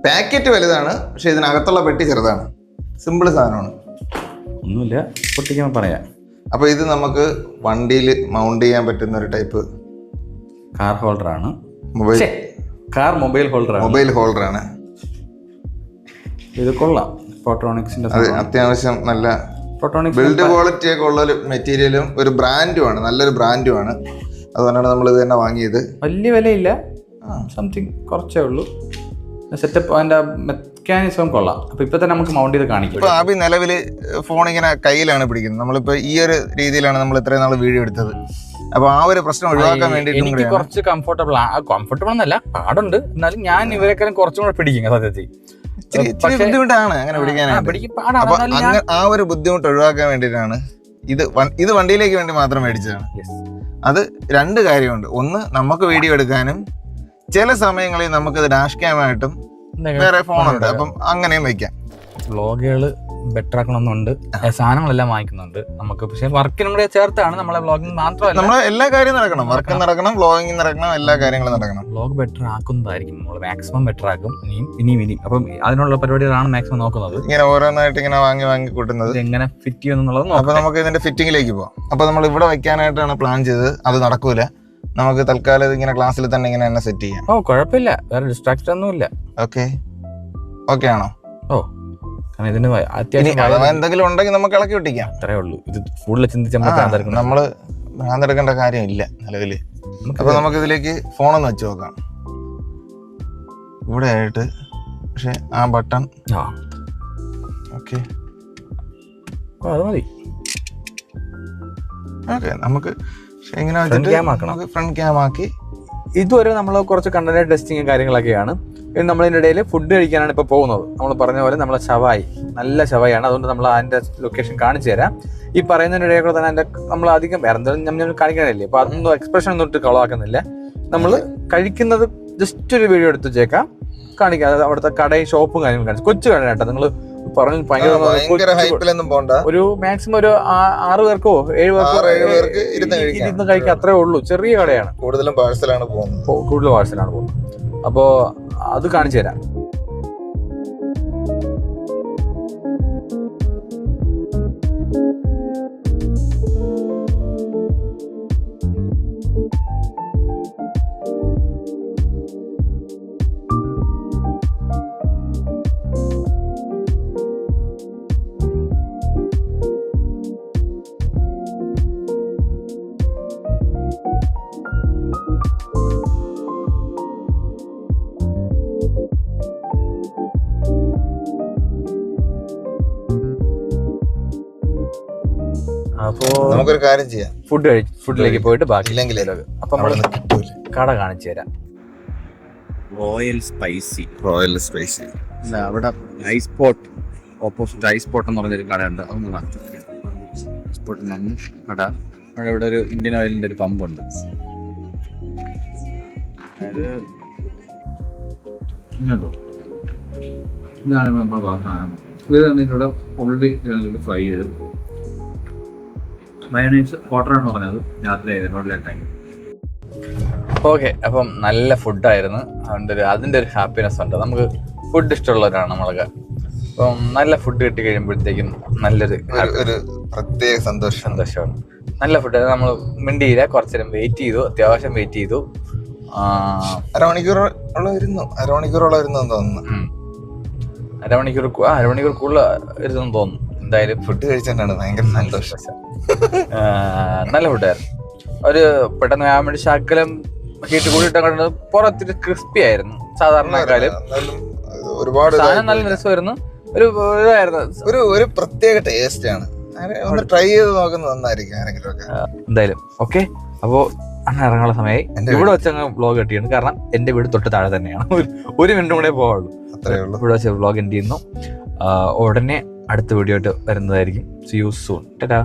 Packet വലുതാണ്, പക്ഷെ ഇതിനകത്തുള്ള പെട്ടി ചെറുതാണ്. സിമ്പിൾ സാധനമാണ്, ഒന്നുമില്ല, പൊട്ടിക്കുമ്പോൾ പറയാം. അപ്പോൾ ഇത് നമുക്ക് വണ്ടിയിൽ മൗണ്ട് ചെയ്യാൻ പറ്റുന്ന ഒരു ടൈപ്പ് കാർ ഹോൾഡറാണ്. മൊബൈൽ ഹോൾഡറാണ്. ഇത് കൊള്ളാം. ഫോട്ടോണിക്സിന്റെ അത്യാവശ്യം നല്ല ബിൽഡ് ക്വാളിറ്റി ഒക്കെ ഉള്ള ഒരു മെറ്റീരിയലും ഒരു ബ്രാൻഡുമാണ്, നല്ലൊരു ബ്രാൻഡുമാണ്. അതുകൊണ്ടാണ് നമ്മൾ ഇത് തന്നെ വാങ്ങിയത്. വലിയ വിലയില്ല, സംതിങ് കുറച്ചേ ഉള്ളൂ. സെറ്റപ്പ് അതിന്റെ മെക്കാനിസം കൊള്ളാം. അപ്പൊ ഇപ്പൊ തന്നെ നമുക്ക് മൗണ്ട് ചെയ്ത് കാണിക്കും. ഇപ്പൊ ആബി നിലവിൽ ഫോൺ ഇങ്ങനെ കയ്യിലാണ് പിടിക്കുന്നത്. നമ്മളിപ്പോ ഈ ഒരു രീതിയിലാണ് നമ്മൾ ഇത്രയും നാൾ വീഡിയോ എടുത്തത്. അപ്പൊ ആ ഒരു പ്രശ്നം ഒഴിവാക്കാൻ വേണ്ടി എനിക്ക് കുറച്ച് കംഫർട്ടബിൾ എന്നല്ല, പാടുണ്ട്. എന്നാലും ഞാൻ ഇവരെക്കാളും കുറച്ചും കൂടെ പിടിക്കും സത്യത്തിൽ. ബുദ്ധിമുട്ടാണ് അങ്ങനെ പിടിക്കാനായിട്ട്. ആ ഒരു ബുദ്ധിമുട്ട് ഒഴിവാക്കാൻ വേണ്ടിയിട്ടാണ് ഇത് വണ്ടിയിലേക്ക് വേണ്ടി മാത്രം മേടിച്ചതാണ്. അത് രണ്ട് കാര്യമുണ്ട്. ഒന്ന്, നമുക്ക് വീഡിയോ എടുക്കാനും ചില സമയങ്ങളിൽ നമുക്കത് ഡാഷ് ക്യാമായിട്ടും വേറെ ഫോണുണ്ട്, അപ്പം അങ്ങനെയും വയ്ക്കാം. വ്ളോഗുകൾ ബെറ്റർ ആക്കണമെന്നുണ്ട്, സാധനങ്ങളെല്ലാം വാങ്ങിക്കുന്നുണ്ട് നമുക്ക്. പക്ഷെ വർക്കിനും കൂടെ ചേർത്താണ് നമ്മളെ വ്ളോഗിങ് മാത്രമല്ല, നമ്മളെ എല്ലാ കാര്യവും നടക്കണം. വർക്ക് നടക്കണം, വ്ളോഗിങ് നടക്കണം, എല്ലാ കാര്യങ്ങളും നടക്കണം. വ്ളോഗ് ബെറ്റർ ആക്കുന്നതായിരിക്കും നമ്മൾ മാക്സിമം ബെറ്റർ ആക്കും. ഇനിയും അപ്പം അതിനുള്ള പരിപാടികളാണ് മാക്സിമം നോക്കുന്നത്. ഇങ്ങനെ ഓരോന്നായിട്ട് ഇങ്ങനെ വാങ്ങി കൂട്ടുന്നത് എങ്ങനെ ഫിറ്റ് ചെയ്യുന്നുള്ളത്. അപ്പൊ നമുക്ക് ഇതിന്റെ ഫിറ്റിംഗിലേക്ക് പോവാം. അപ്പൊ നമ്മൾ ഇവിടെ വെക്കാനായിട്ടാണ് പ്ലാൻ ചെയ്തത്. അത് നടക്കൂല. നമുക്ക് തൽക്കാലം ഇതിങ്ങനെ ക്ലാസ്സിൽ തന്നെ ഇങ്ങനെ തന്നെ സെറ്റ് ചെയ്യാം. ഓ കുഴപ്പമില്ല, വേറെ ഡിസ്ട്രാക്ഷൻ ഒന്നുമില്ല. ഓക്കെ ആണോ? ഓ ഇതിന് അഥവാ എന്തെങ്കിലും ഉണ്ടെങ്കിൽ നമുക്ക് ഇളക്കി വിട്ടിക്കാം, അത്രേ ഉള്ളൂ. ഇത് കൂടുതൽ ചിന്തിച്ച് നമ്മള് ഭ്രാന്തെടുക്കേണ്ട കാര്യമില്ല നിലവില്. അപ്പൊ നമുക്ക് ഇതിലേക്ക് ഫോണൊന്ന് വെച്ച് നോക്കാം ഇവിടെ ആയിട്ട്. പക്ഷെ ആ ബട്ടൺ ഓക്കെ അത് മതി. ഓക്കെ നമുക്ക് ഇങ്ങനെ വെച്ചിട്ട് ഫ്രണ്ട് ക്യാം ആക്കി. ഇതുവരെ നമ്മൾ കുറച്ച് കണ്ടന്റ് ടെസ്റ്റിങ് കാര്യങ്ങളൊക്കെയാണ്. ഇനി നമ്മളിതിൻ്റെ ഇടയിൽ ഫുഡ് കഴിക്കാനാണ് ഇപ്പോൾ പോകുന്നത്. നമ്മൾ പറഞ്ഞ പോലെ നമ്മളെ ഷവായി, നല്ല ഷവായാണ്. അതുകൊണ്ട് നമ്മൾ അതിൻ്റെ ലൊക്കേഷൻ കാണിച്ചു തരാം. ഈ പറയുന്നതിൻ്റെ ഇടയിൽ കൂടെ തന്നെ അതിൻ്റെ നമ്മൾ അധികം വേറെ എന്തെങ്കിലും നമ്മൾ കാണിക്കാനില്ലേ, അപ്പോൾ അതൊന്നും എക്സ്പ്രഷൻ ഒന്നും ഇട്ട് കളവാക്കുന്നില്ല. നമ്മൾ കഴിക്കുന്നത് ജസ്റ്റ് ഒരു വീഡിയോ എടുത്ത് വെച്ചേക്കാം, കാണിക്കാം. അവിടുത്തെ കടയും ഷോപ്പും കാര്യങ്ങളും കാണിച്ചു. കൊച്ചു കട കേട്ടോ, നിങ്ങൾ പറഞ്ഞു ഭയങ്കര ഒരു മാക്സിമം ഒരു 6 പേർക്കോ 7 പേർക്കോ ഇരുന്ന് കഴിക്കാൻ അത്രേ ഉള്ളൂ. ചെറിയ കടയാണ്, കൂടുതലും പാഴ്സലാണ് പോകുന്നത്. അപ്പോ അത് കാണിച്ചു തരാം. അപ്പോ നമുക്കൊരു കാര്യം ചെയ്യാം, ഫുഡിലേക്ക് പോയിട്ട് ബാക്കി അപ്പൊ നമ്മള് കട കാണിച്ചു തരാം. റോയൽ സ്പൈസി അവിടെ ice spot, opposite ice spot എന്ന് പറഞ്ഞൊരു കടയുണ്ട്. അതൊന്ന് കട അവിടെ ഇവിടെ ഒരു ഇന്ത്യൻ ഓയിലിന്റെ ഒരു പമ്പുണ്ട്. ഇതാണ് നമ്മുടെ സാധനം. ഇതാണ് ഇവിടെ ഉള്ളി ഫ്രൈ ചെയ്ത് മയോണൈസ് ക്വാർട്ടറാണ് പറഞ്ഞത് രാത്രി ടൈം. ഓക്കെ, അപ്പം നല്ല ഫുഡായിരുന്നു. അതുകൊണ്ട് അതിൻ്റെ ഒരു ഹാപ്പിനെസ് ഉണ്ട്. നമുക്ക് ഫുഡ് ഇഷ്ടമുള്ളവരാണ് നമ്മളൊക്കെ. അപ്പം നല്ല ഫുഡ് കിട്ടി കഴിയുമ്പോഴത്തേക്കും നല്ലൊരു പ്രത്യേക സന്തോഷമാണ്. നല്ല ഫുഡ്. നമ്മൾ മിണ്ടിയില്ല, കുറച്ചു നേരം വെയിറ്റ് ചെയ്തു, അത്യാവശ്യം വെയിറ്റ് ചെയ്തു. അരമണിക്കൂർ കൂടുതൽ ഇരുന്നെന്ന് തോന്നുന്നു. എന്തായാലും ഫുഡ് കഴിച്ചാണ് ഭയങ്കര സന്തോഷം. നല്ല ഫുഡായിരുന്നു. ഒരു പെട്ടെന്ന് ആകാൻ വേണ്ടി ശകലം ഹീറ്റ് കൂടിയിട്ട് കണ്ടത് പുറത്തിട്ട് ക്രിസ്പി ആയിരുന്നു. സാധാരണക്കാരും ഒരുപാട് സാധനം നല്ല രസമായിരുന്നു. ഒരു ഇതായിരുന്നു, ഒരു പ്രത്യേക ടേസ്റ്റ് ആണ്. ഒന്ന് ട്രൈ ചെയ്ത് നോക്കുന്നത് നന്നായിരിക്കും ആരെങ്കിലും ഒക്കെ. എന്തായാലും ഓക്കെ. അപ്പോൾ അങ്ങനെ ഇറങ്ങാനുള്ള സമയമായി. ഇവിടെ വെച്ചങ്ങ് വ്ളോഗ് കെട്ടിയാണ്, കാരണം എന്റെ വീട് തൊട്ട് താഴെ തന്നെയാണ്. 1 മിനിറ്റ് കൂടെ പോവുള്ളൂ. ഇവിടെ വെച്ച് വ്ളോഗ് എൻഡ് ചെയ്യുന്നു. ഉടനെ അടുത്ത വീഡിയോ ആയിട്ട് വരുന്നതായിരിക്കും. See you soon. Ta-da.